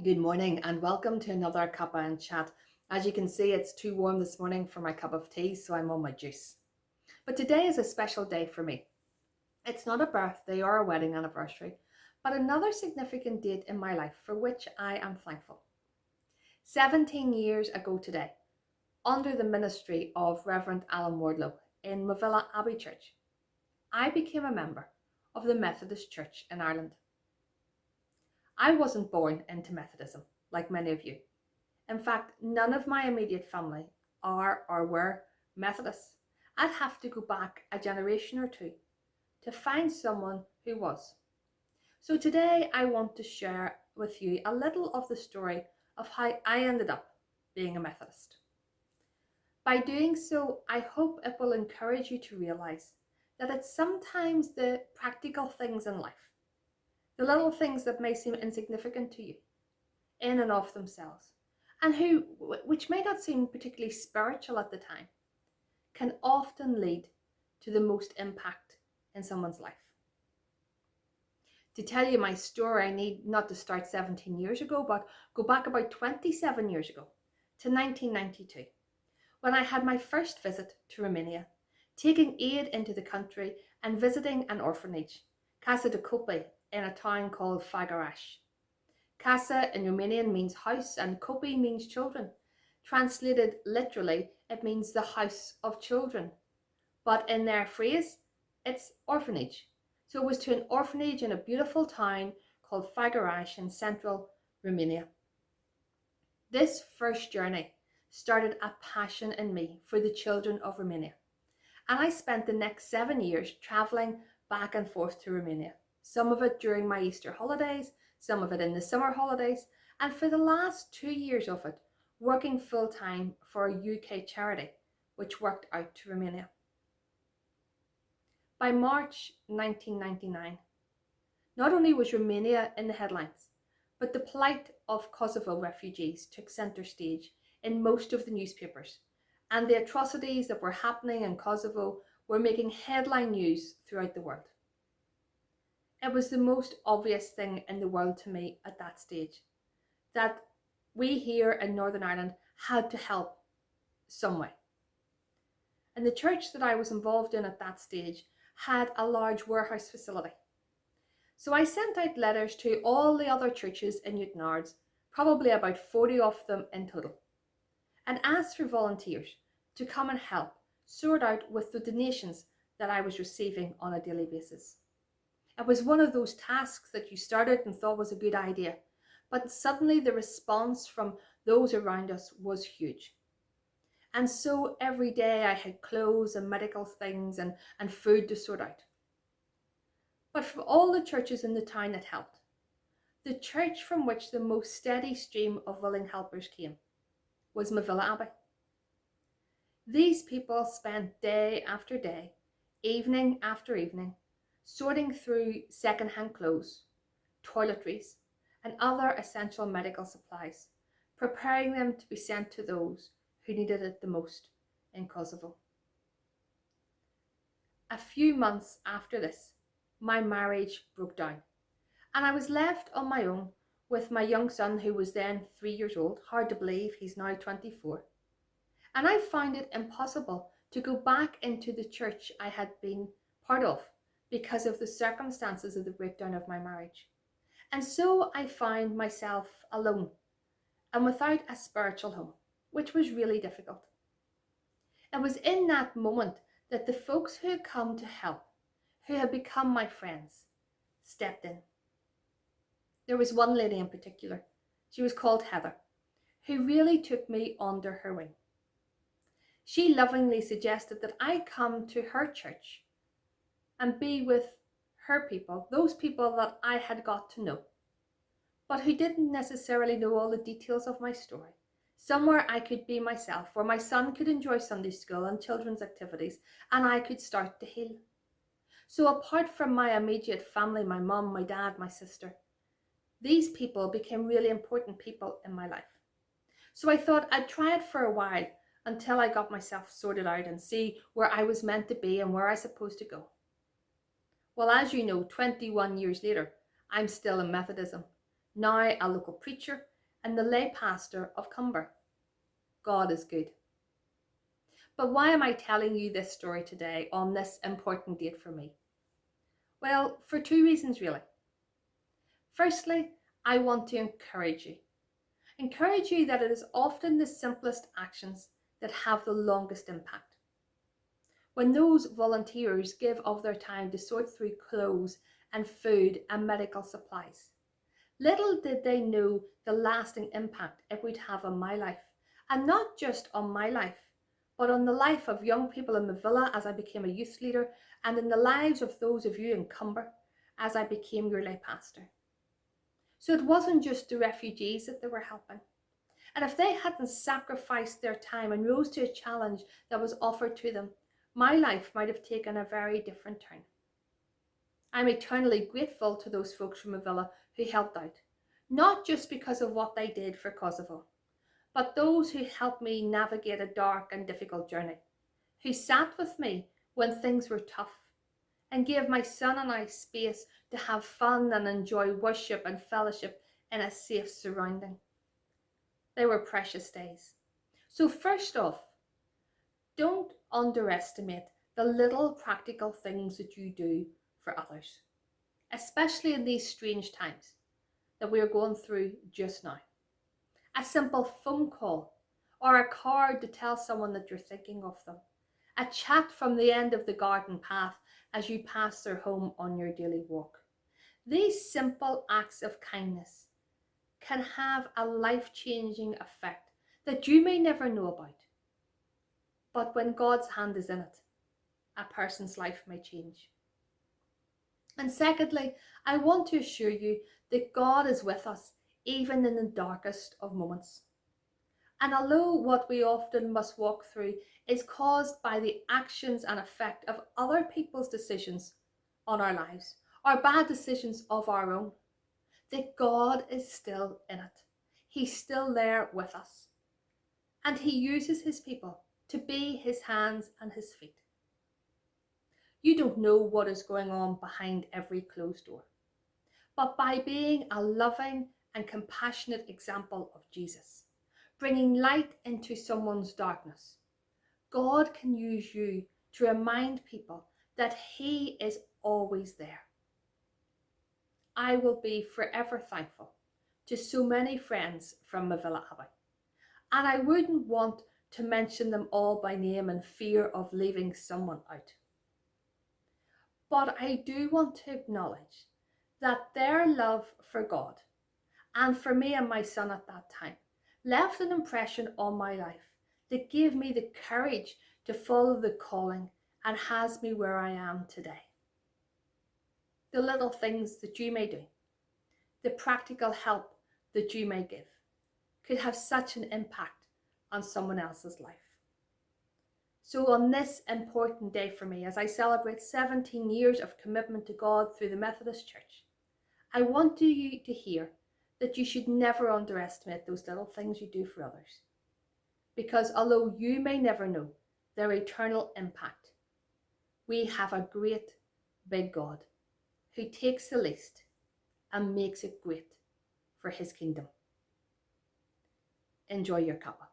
Good morning and welcome to another Cuppa and Chat. As you can see, it's too warm this morning for my cup of tea, so I'm on my juice. But today is a special day for me. It's not a birthday or a wedding anniversary, but another significant date in my life for which I am thankful. 17 years ago today, under the ministry of Reverend Alan Wardlow in Mavilla Abbey Church, I became a member of the Methodist Church in Ireland. I wasn't born into Methodism, like many of you. In fact, none of my immediate family are or were Methodists. I'd have to go back a generation or two to find someone who was. So today I want to share with you a little of the story of how I ended up being a Methodist. By doing so, I hope it will encourage you to realise that it's sometimes the practical things in life, the little things that may seem insignificant to you, in and of themselves, and which may not seem particularly spiritual at the time, can often lead to the most impact in someone's life. To tell you my story, I need not to start 17 years ago, but go back about 27 years ago to 1992, when I had my first visit to Romania, taking aid into the country and visiting an orphanage, Casa de Cuppa, in a town called Făgăraș. Casa in Romanian means house and copii means children. Translated literally, it means the house of children. But in their phrase, it's orphanage. So it was to an orphanage in a beautiful town called Făgăraș in central Romania. This first journey started a passion in me for the children of Romania. And I spent the next 7 years travelling back and forth to Romania. Some of it during my Easter holidays, some of it in the summer holidays, and for the last 2 years of it, working full-time for a UK charity, which worked out to Romania. By March 1999, not only was Romania in the headlines, but the plight of Kosovo refugees took centre stage in most of the newspapers, and the atrocities that were happening in Kosovo were making headline news throughout the world. It was the most obvious thing in the world to me at that stage, that we here in Northern Ireland had to help some way. And the church that I was involved in at that stage had a large warehouse facility. So I sent out letters to all the other churches in Newtownards, probably about 40 of them in total, and asked for volunteers to come and help sort out with the donations that I was receiving on a daily basis. It was one of those tasks that you started and thought was a good idea, but suddenly the response from those around us was huge. And so every day I had clothes and medical things and food to sort out. But from all the churches in the town that helped, the church from which the most steady stream of willing helpers came was Mavilla Abbey. These people spent day after day, evening after evening, sorting through second-hand clothes, toiletries, and other essential medical supplies, preparing them to be sent to those who needed it the most in Kosovo. A few months after this, my marriage broke down, and I was left on my own with my young son, who was then 3 years old. Hard to believe, he's now 24. And I found it impossible to go back into the church I had been part of because of the circumstances of the breakdown of my marriage. And so I found myself alone and without a spiritual home, which was really difficult. It was in that moment that the folks who had come to help, who had become my friends, stepped in. There was one lady in particular, she was called Heather, who really took me under her wing. She lovingly suggested that I come to her church and be with her people, those people that I had got to know, but who didn't necessarily know all the details of my story. Somewhere I could be myself, where my son could enjoy Sunday school and children's activities, and I could start to heal. So apart from my immediate family, my mum, my dad, my sister, these people became really important people in my life. So I thought I'd try it for a while until I got myself sorted out and see where I was meant to be and where I was supposed to go. Well, as you know, 21 years later, I'm still in Methodism, now a local preacher and the lay pastor of Cumber. God is good. But why am I telling you this story today on this important date for me? Well, for two reasons really. Firstly, I want to encourage you. Encourage you that it is often the simplest actions that have the longest impact. When those volunteers give of their time to sort through clothes and food and medical supplies, little did they know the lasting impact it would have on my life. And not just on my life, but on the life of young people in the villa as I became a youth leader, and in the lives of those of you in Cumber as I became your lay pastor. So it wasn't just the refugees that they were helping. And if they hadn't sacrificed their time and rose to a challenge that was offered to them, my life might have taken a very different turn. I'm eternally grateful to those folks from the villa who helped out, not just because of what they did for Kosovo, but those who helped me navigate a dark and difficult journey, who sat with me when things were tough, and gave my son and I space to have fun and enjoy worship and fellowship in a safe surrounding. They were precious days. So first off, don't underestimate the little practical things that you do for others, especially in these strange times that we are going through just now. A simple phone call or a card to tell someone that you're thinking of them. A chat from the end of the garden path as you pass their home on your daily walk. These simple acts of kindness can have a life-changing effect that you may never know about. But when God's hand is in it, a person's life may change. And secondly, I want to assure you that God is with us even in the darkest of moments. And although what we often must walk through is caused by the actions and effect of other people's decisions on our lives, or bad decisions of our own, that God is still in it. He's still there with us. And He uses His people to be His hands and His feet. You don't know what is going on behind every closed door. But by being a loving and compassionate example of Jesus, bringing light into someone's darkness, God can use you to remind people that He is always there. I will be forever thankful to so many friends from Mavilla Abbey, and I wouldn't want to mention them all by name in fear of leaving someone out. But I do want to acknowledge that their love for God and for me and my son at that time left an impression on my life that gave me the courage to follow the calling and has me where I am today. The little things that you may do, the practical help that you may give, could have such an impact on someone else's life. So on this important day for me, as I celebrate 17 years of commitment to God through the Methodist Church, I want you to hear that you should never underestimate those little things you do for others. Because although you may never know their eternal impact, we have a great big God who takes the least and makes it great for His kingdom. Enjoy your cuppa.